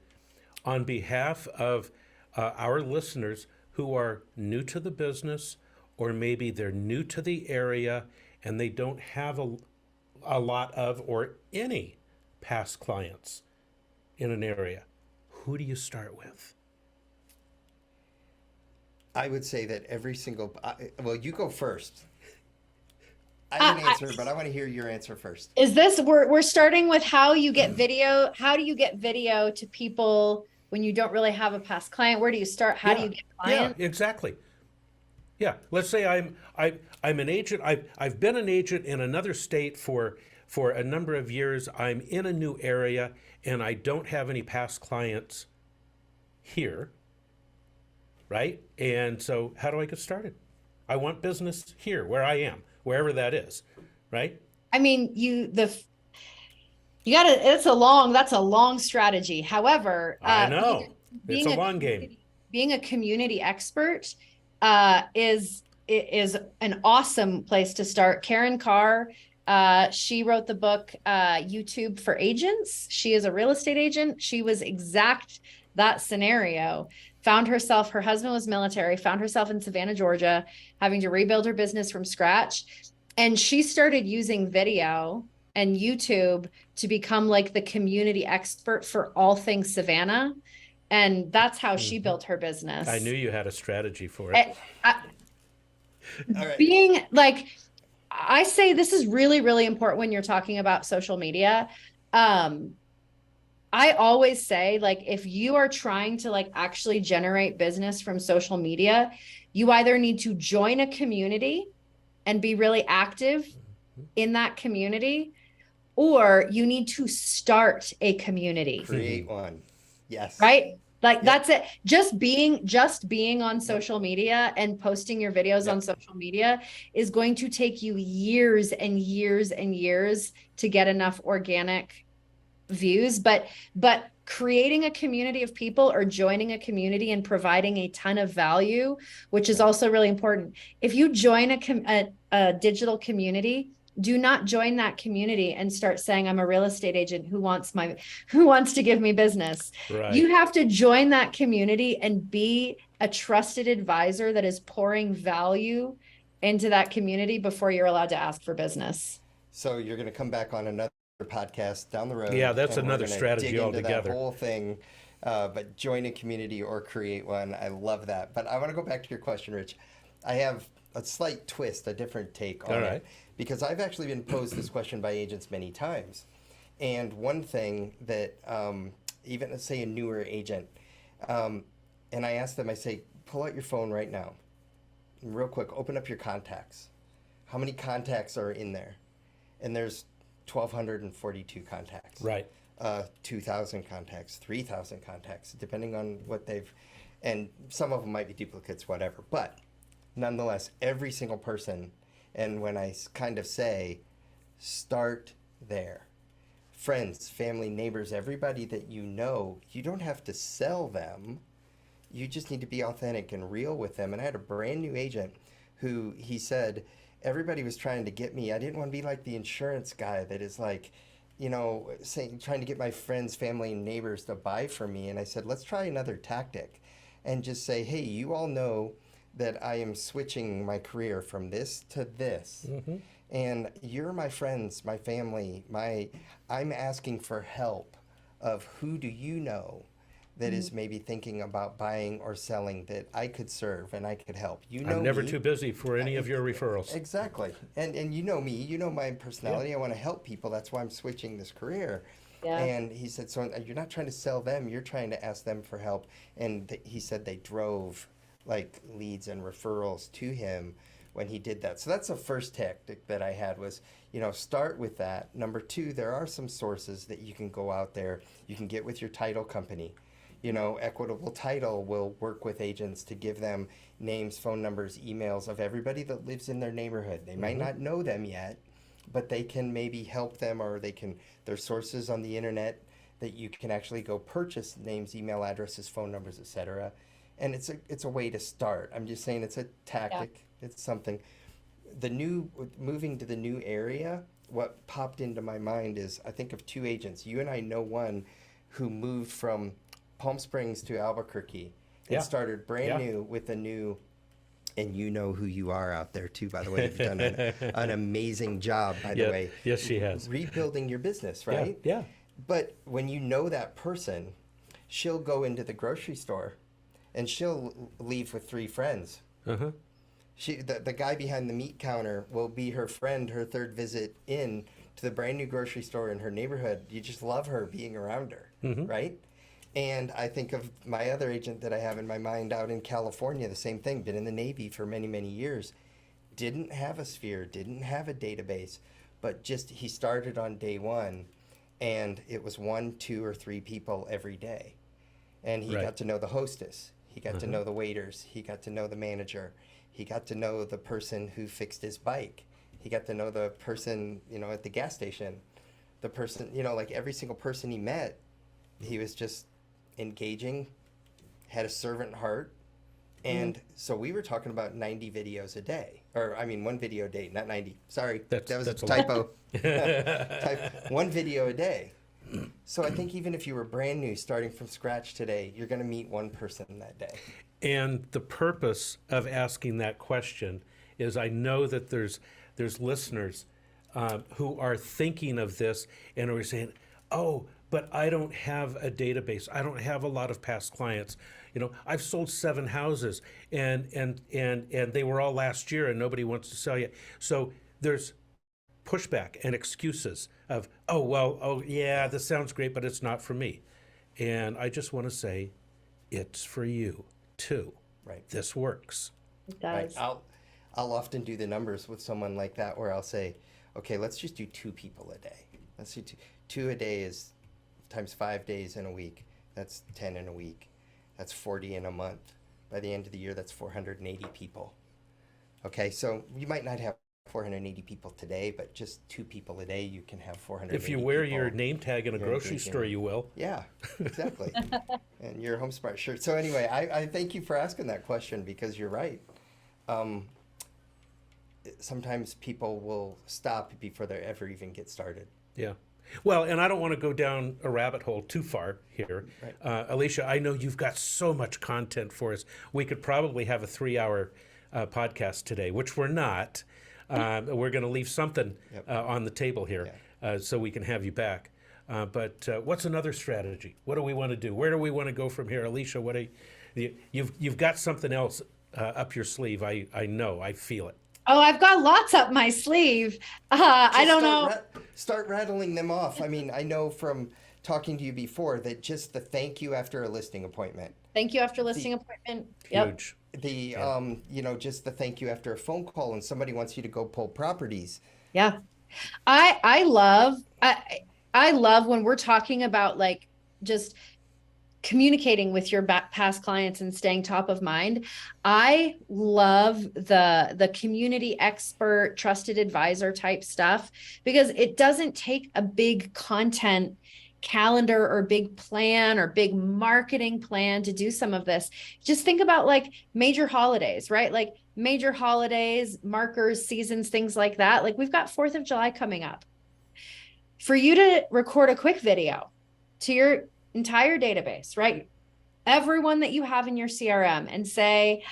on behalf of our listeners who are new to the business, or maybe they're new to the area and they don't have a lot of or any past clients in an area. Who do you start with? I would say that every single, well, you go first. I have an answer, but I want to hear your answer first. Is this, we're starting with how you get video. How do you get video to people when you don't really have a past client? Where do you start? How do you get clients? Yeah, exactly. Yeah, let's say I'm an agent. I've been an agent in another state for a number of years. I'm in a new area, and I don't have any past clients here, right? And so how do I get started? I want business here where I am, wherever that is, right? I mean, you gotta, that's a long strategy. However, I know. It's a being long game. being a community expert is an awesome place to start. Karen Carr, she wrote the book YouTube for Agents. She is a real estate agent. She was exact that scenario. Found herself, her husband was military, found herself in Savannah, Georgia, having to rebuild her business from scratch. And she started using video and YouTube to become like the community expert for all things Savannah. And that's how she built her business. I knew you had a strategy for it. All right. Being like, I say this is really, really important when you're talking about social media. I always say, like, if you are trying to like actually generate business from social media, you either need to join a community and be really active in that community, or you need to start a community. Create one. Yes. Right? Like that's it. Just being on social media and posting your videos on social media is going to take you years and years and years to get enough organic views, but creating a community of people or joining a community and providing a ton of value, which is also really important. If you join a digital community, do not join that community and start saying, I'm a real estate agent who wants to give me business. Right. You have to join that community and be a trusted advisor that is pouring value into that community before you're allowed to ask for business. So you're going to come back on another podcast down the road. Yeah, that's and we're another gonna strategy dig into altogether. That whole thing, but join a community or create one. I love that. But I want to go back to your question, Rich. I have a slight twist, a different take on it, because I've actually been posed this question by agents many times. And one thing that even let's say a newer agent, and I ask them, I say, pull out your phone right now, real quick, open up your contacts. How many contacts are in there? And there's 1,242 contacts. Right. 2,000 contacts, 3,000 contacts, depending on what and some of them might be duplicates, whatever. But nonetheless, every single person, and when I kind of say, start there. Friends, family, neighbors, everybody that you know, you don't have to sell them. You just need to be authentic and real with them. And I had a brand new agent who he said, everybody was trying to get me. I didn't want to be like the insurance guy that is like, trying to get my friends, family, and neighbors to buy from me. And I said, let's try another tactic and just say, hey, you all know that I am switching my career from this to this. Mm-hmm. And you're my friends, my family, I'm asking for help of who do you know that is maybe thinking about buying or selling that I could serve and I could help. I'm never too busy for any of your referrals. Exactly. And you know me, you know my personality. Yeah. I want to help people. That's why I'm switching this career. Yeah. And he said, so you're not trying to sell them, you're trying to ask them for help. And he said they drove like leads and referrals to him when he did that. So that's the first tactic that I had was, start with that. Number two, there are some sources that you can go out there. You can get with your title company. Equitable Title will work with agents to give them names, phone numbers, emails of everybody that lives in their neighborhood. They might not know them yet, but they can maybe help them, or there's sources on the internet that you can actually go purchase names, email addresses, phone numbers, etc. And it's a way to start. I'm just saying it's a tactic. Yeah. It's something. Moving to the new area, what popped into my mind is I think of two agents. You and I know one who moved from Palm Springs to Albuquerque and started brand new with a new, and you know who you are out there too, by the way. You've done an amazing job, by the way. Yes, she has. Rebuilding your business, right? Yeah. But when you know that person, she'll go into the grocery store and she'll leave with 3 friends. Uh-huh. The guy behind the meat counter will be her friend, her third visit in to the brand new grocery store in her neighborhood. You just love her being around her, right? And I think of my other agent that I have in my mind out in California, the same thing, been in the Navy for many, many years, didn't have a sphere, didn't have a database, but just he started on day one and it was 1, 2, or 3 people every day. And he Right. got to know the hostess. He got to know the waiters. He got to know the manager. He got to know the person who fixed his bike. He got to know the person, at the gas station. The person, like every single person he met, he was just engaging, had a servant heart. And so we were talking about 90 videos a day. Or, I mean, one video a day, not 90. Sorry, that was a that's a typo. One video a day. So I think even if you were brand new, starting from scratch today, you're going to meet one person that day. And the purpose of asking that question is I know that there's listeners who are thinking of this and are saying, oh, but I don't have a database. I don't have a lot of past clients. I've sold 7 houses and they were all last year and nobody wants to sell yet. So there's pushback and excuses of, oh yeah, this sounds great, but it's not for me. And I just want to say, it's for you too. Right. This works. It does. Right. I'll often do the numbers with someone like that where I'll say, okay, let's just do 2 people a day. Let's do 2 a day is times 5 days in a week. That's 10 in a week. That's 40 in a month. By the end of the year, that's 480 people. Okay, so you might not have 480 people today, but just 2 people a day, you can have 480 If you wear people. your name tag in a You're grocery engaging. store, you will. Yeah, exactly. And your HomeSmart shirt. So anyway, I thank you for asking that question because you're right. Sometimes people will stop before they ever even get started. Yeah. Well, and I don't want to go down a rabbit hole too far here. Right. Alicia, I know you've got so much content for us. We could probably have a 3-hour podcast today, which we're not. We're going to leave something on the table here so we can have you back. But what's another strategy? What do we want to do? Where do we want to go from here? Alicia, you've got something else up your sleeve. I know. I feel it. Oh, I've got lots up my sleeve. I don't know. Start rattling them off. I mean, I know from talking to you before that just the thank you after a listing appointment. Thank you after listing appointment. Yep. Huge. The just the thank you after a phone call and somebody wants you to go pull properties. Yeah. I love when we're talking about like just communicating with your past clients and staying top of mind. I love the community expert, trusted advisor type stuff because it doesn't take a big content calendar or big plan or big marketing plan to do some of this. Just think about like major holidays, right? Like major holidays, markers, seasons, things like that. Like we've got 4th of July coming up. For you to record a quick video to your entire database, right? Everyone that you have in your CRM and say,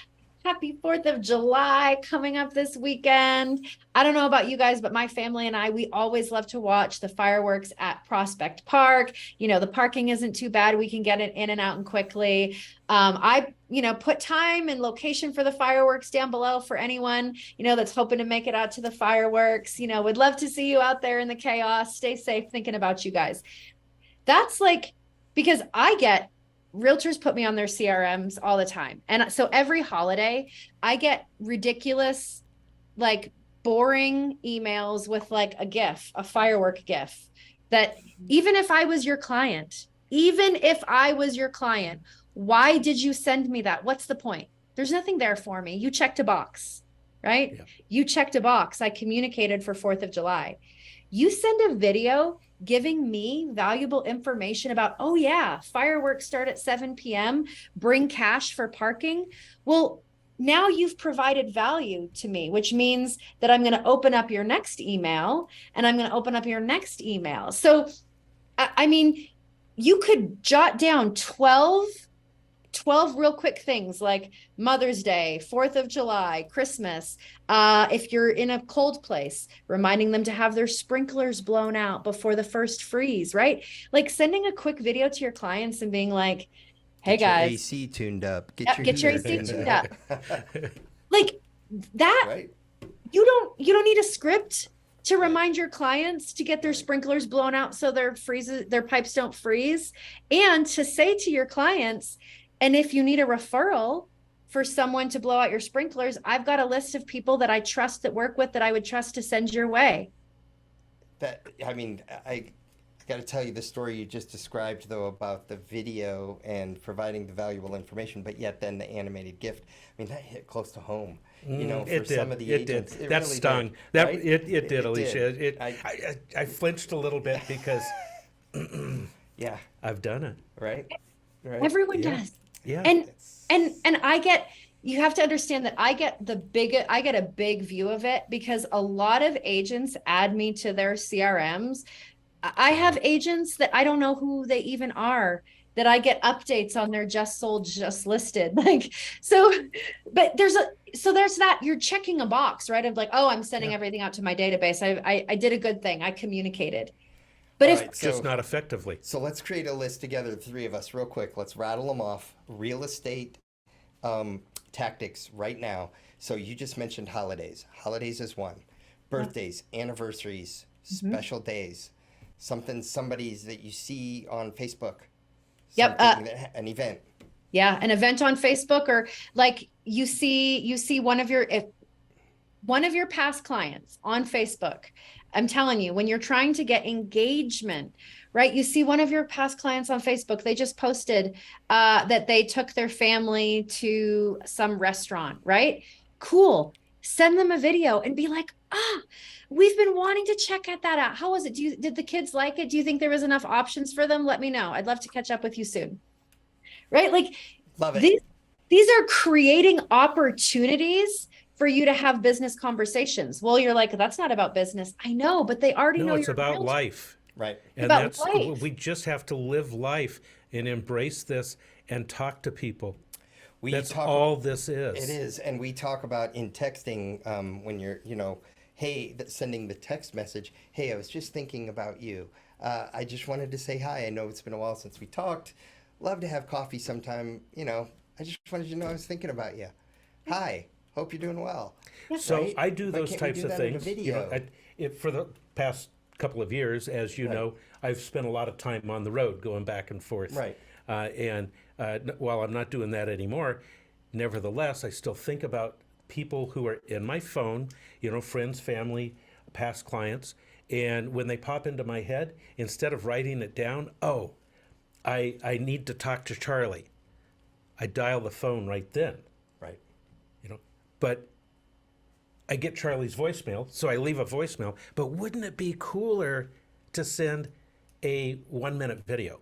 happy 4th of July coming up this weekend. I don't know about you guys, but my family and I, we always love to watch the fireworks at Prospect Park. The parking isn't too bad. We can get it in and out and quickly. I put time and location for the fireworks down below for anyone, that's hoping to make it out to the fireworks. Would love to see you out there in the chaos. Stay safe, thinking about you guys. That's like, because realtors put me on their CRMs all the time. And so every holiday I get ridiculous, like boring emails with like a GIF, a firework GIF that even if I was your client, why did you send me that? What's the point? There's nothing there for me. You checked a box, right? Yeah. You checked a box. I communicated for 4th of July. You send a video giving me valuable information about, oh yeah, fireworks start at 7 p.m., bring cash for parking. Well, now you've provided value to me, which means that I'm going to open up your next email and I'm going to open up your next email. So, I mean, you could jot down 12 real quick things like Mother's Day, 4th of July, Christmas. If you're in a cold place, reminding them to have their sprinklers blown out before the first freeze, right? Like sending a quick video to your clients and being like, hey guys, your AC tuned up. Get your AC tuned up. Like that, right? You don't need a script to remind your clients to get their sprinklers blown out so their pipes don't freeze, and to say to your clients, and if you need a referral for someone to blow out your sprinklers, I've got a list of people that I trust that work with that I would trust to send your way. I think got to tell you the story you just described, though, about the video and providing the valuable information, but yet then the animated gift. I mean, that hit close to home. You know, for It did. some of the It agents, did. it That really stung. did, That right? it did, Alicia. did. I flinched a little bit because Yeah, I've done it. right, right. Everyone Yeah. does. Yeah. And I get, you have to understand that I get a big view of it because a lot of agents add me to their CRMs. I have agents that I don't know who they even are, that I get updates on their just sold, just listed. Like, so, but there's that, you're checking a box, right? Of like, oh, I'm sending everything out to my database. I did a good thing. I communicated. But All if right, Just not effectively. So let's create a list together, the three of us, real quick. Let's rattle them off. Real estate tactics right now. So you just mentioned holidays. Holidays is one. Birthdays, anniversaries, special days, somebody's that you see on Facebook. Yep, An event. yeah, an event on Facebook, or like you see one of your past clients on Facebook. I'm telling you, when you're trying to get engagement, right? You see one of your past clients on Facebook, they just posted that they took their family to some restaurant, right? Cool. Send them a video and be like, we've been wanting to check that out. How was it? Did the kids like it? Do you think there was enough options for them? Let me know. I'd love to catch up with you soon. Right? Like, Love it. These are creating opportunities for you to have business conversations. Well, you're like, that's not about business. I know, but they already know No, it's you're about real. life. Right. And About that's life. we just have to live life and embrace this and talk to people. That's all this is. It is. And we talk about in texting when you're, hey, sending the text message, hey, I was just thinking about you. I just wanted to say hi. I know it's been a while since we talked. Love to have coffee sometime. I just wanted you to know I was thinking about you. Hi. Hope you're doing well. So Right? I do Why those can't we types do of that in a things. video? For the past couple of years, as you know, I've spent a lot of time on the road going back and forth. Right. While I'm not doing that anymore, nevertheless, I still think about people who are in my phone, friends, family, past clients. And when they pop into my head, instead of writing it down, I need to talk to Charlie. I dial the phone right then. Right. But I get Charlie's voicemail, so I leave a voicemail. But wouldn't it be cooler to send a 1-minute video?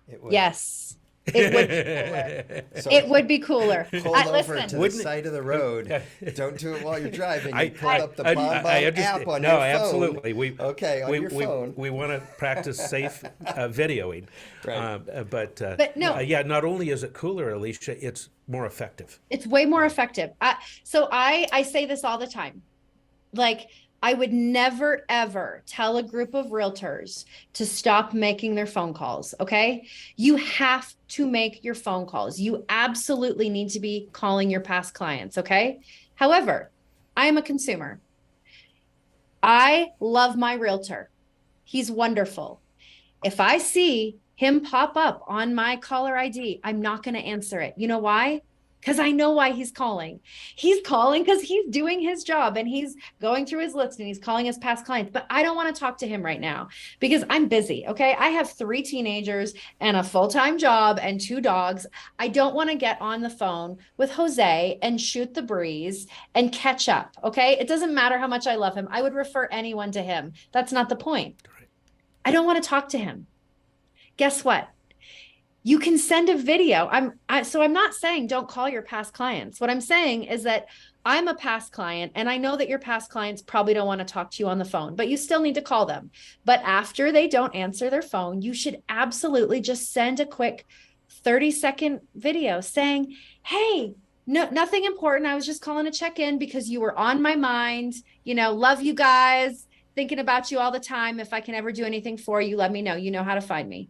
It would. Yes. It would be cooler. So It would be cooler. pull over to the Wouldn't it- side of the road. Don't do it while you're driving. I- You pull up the I BombBomb understand. app on No, your phone. absolutely. On your phone. We want to practice safe videoing. Right. But no. Not only is it cooler, Alicia, it's more effective. It's way more effective. So I say this all the time. Like, I would never, ever tell a group of realtors to stop making their phone calls. Okay. You have to make your phone calls. You absolutely need to be calling your past clients. Okay. However, I am a consumer. I love my realtor. He's wonderful. If I see him pop up on my caller ID, I'm not going to answer it. You know why? Because I know why he's calling. He's calling because he's doing his job and he's going through his list and he's calling his past clients. But I don't want to talk to him right now because I'm busy. Okay. I have 3 teenagers and a full-time job and 2 dogs. I don't want to get on the phone with Jose and shoot the breeze and catch up. Okay. It doesn't matter how much I love him. I would refer anyone to him. That's not the point. Right. I don't want to talk to him. Guess what? You can send a video. So I'm not saying don't call your past clients. What I'm saying is that I'm a past client and I know that your past clients probably don't want to talk to you on the phone, but you still need to call them. But after they don't answer their phone, you should absolutely just send a quick 30-second video saying, hey, no, nothing important. I was just calling to check in because you were on my mind. Love you guys, thinking about you all the time. If I can ever do anything for you, let me know. You know how to find me.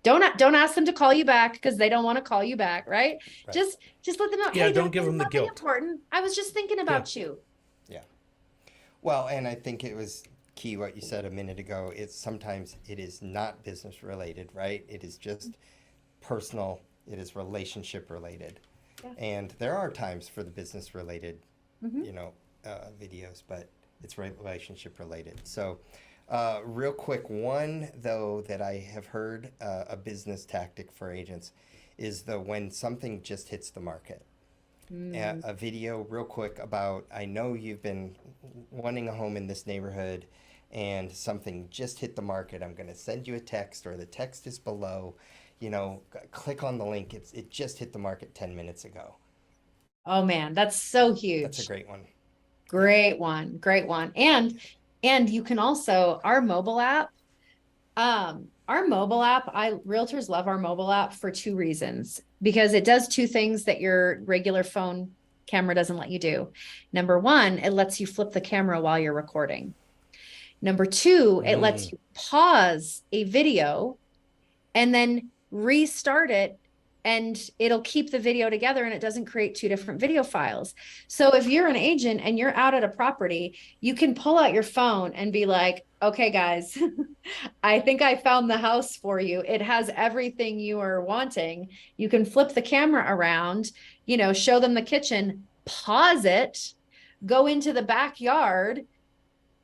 Don't ask them to call you back because they don't want to call you back, right? Just let them know. Yeah, hey, don't give them the nothing guilt. Important. I was just thinking about you. Yeah. Well, and I think it was key what you said a minute ago. Sometimes it is not business related, right? It is just personal. It is relationship related. Yeah. And there are times for the business related, videos, but it's relationship related. So Real quick, one though that I have heard a business tactic for agents is the when something just hits the market. A video real quick about, I know you've been wanting a home in this neighborhood and something just hit the market. I'm going to send you a text, or the text is below, click on the link. It just hit the market 10 minutes ago. Oh man, that's so huge. That's a great one. Great one. Great one. And you can also, realtors love our mobile app for two reasons, because it does two things that your regular phone camera doesn't let you do. Number one, it lets you flip the camera while you're recording. Number two, it lets you pause a video and then restart it, and it'll keep the video together and it doesn't create two different video files. So if you're an agent and you're out at a property, you can pull out your phone and be like, okay, guys, I think I found the house for you. It has everything you are wanting. You can flip the camera around, show them the kitchen, pause it, go into the backyard,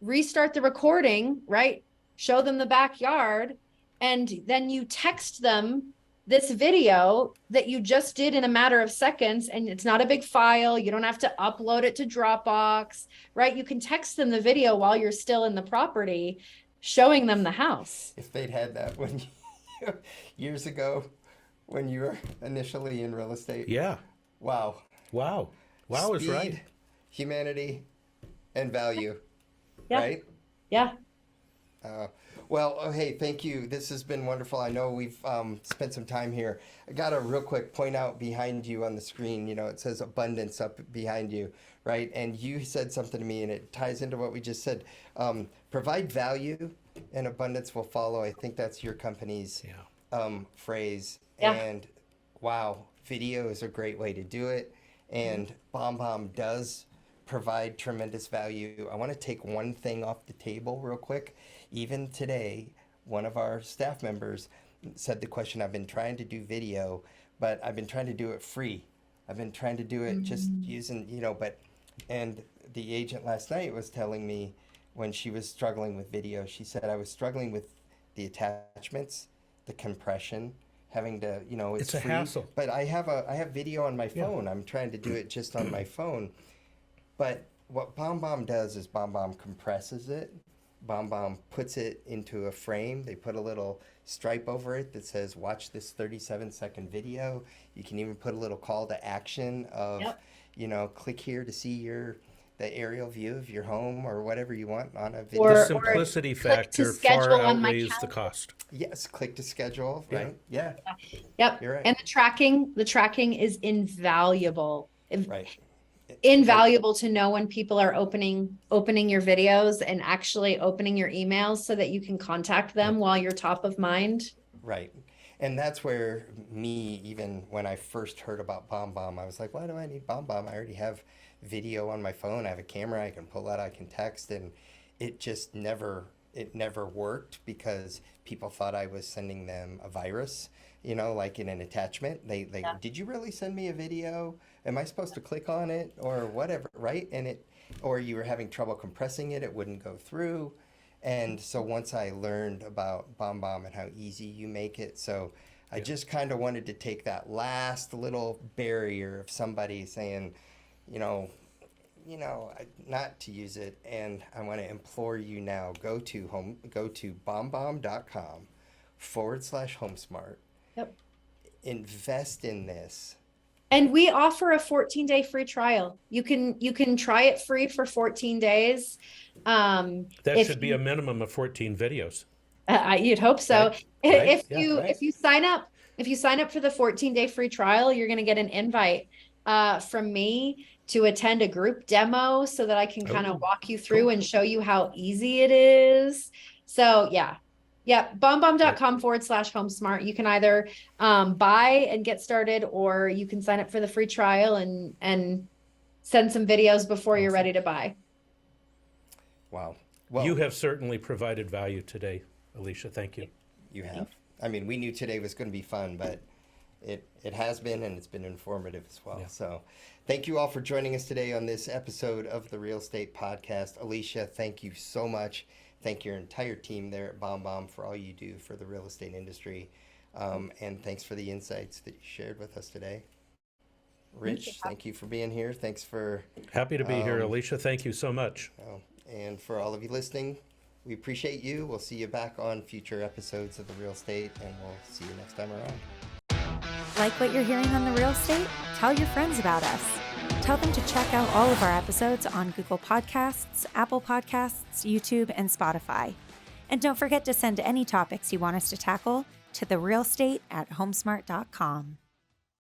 restart the recording, right? Show them the backyard, and then you text them this video that you just did in a matter of seconds, and it's not a big file. You don't have to upload it to Dropbox, right? You can text them the video while you're still in the property, showing them the house. If they'd had that years ago when you were initially in real estate. Yeah. Wow. Speed, is right. Humanity and value. Yeah. Right? Yeah. Hey, thank you. This has been wonderful. I know we've spent some time here. I got to real quick point out behind you on the screen, it says abundance up behind you, right? And you said something to me, and it ties into what we just said. Provide value and abundance will follow. I think that's your company's phrase. Yeah. And wow, video is a great way to do it. And BombBomb does provide tremendous value. I want to take one thing off the table real quick. Even today, one of our staff members said the question, I've been trying to do video, but I've been trying to do it free. I've been trying to do it just using, and the agent last night was telling me when she was struggling with video, she said, I was struggling with the attachments, the compression, having to, it's a free, hassle. but I have video on my phone. I'm trying to do it just on my phone. But what BombBomb does is BombBomb compresses it. BombBomb puts it into a frame. They put a little stripe over it that says, watch this 37-second video. You can even put a little call to action of, click here to see the aerial view of your home or whatever you want on a video. The simplicity factor far outweighs the cost. Yes, click to schedule, right? Yeah. Yep. You're right. And the tracking is invaluable. Right. Invaluable to know when people are opening your videos and actually opening your emails so that you can contact them while you're top of mind. Right. And that's where even when I first heard about BombBomb, I was like, why do I need BombBomb? I already have video on my phone. I have a camera I can pull out, I can text, and it just never worked because people thought I was sending them a virus, like in an attachment. They did you really send me a video? Am I supposed to click on it or whatever, right? Or you were having trouble compressing it, it wouldn't go through. And so once I learned about BombBomb and how easy you make it, so I just kind of wanted to take that last little barrier of somebody saying, not to use it. And I want to implore you now, go to BombBomb.com/HomeSmart. Yep. Invest in this. And we offer a 14-day free trial. You can try it free for 14 days. That should be a minimum of 14 videos. You'd hope so. Right. If you sign up for the 14-day free trial, you're going to get an invite from me to attend a group demo so that I can kind of walk you through and show you how easy it is. So yeah, BombBomb.com/HomeSmart. You can either buy and get started, or you can sign up for the free trial and send some videos before you're ready to buy. Wow. Well, You have certainly provided value today, Alicia. Thank you. You have. I mean, we knew today was going to be fun, but it has been, and it's been informative as well. Yeah. So thank you all for joining us today on this episode of the Real Estate Podcast. Alicia, thank you so much. thank your entire team there at BombBomb for all you do for the real estate industry. And thanks for the insights that you shared with us today. Rich, thank you for being here. Thanks for, Happy to be here, Alicia. Thank you so much. and for all of you listening, we appreciate you. We'll see you back on future episodes of The Real Estate, and we'll see you next time around. Like what you're hearing on The Real Estate? Tell your friends about us. Tell them to check out all of our episodes on Google Podcasts, Apple Podcasts, YouTube, and Spotify. And don't forget to send any topics you want us to tackle to therealestate@homesmart.com.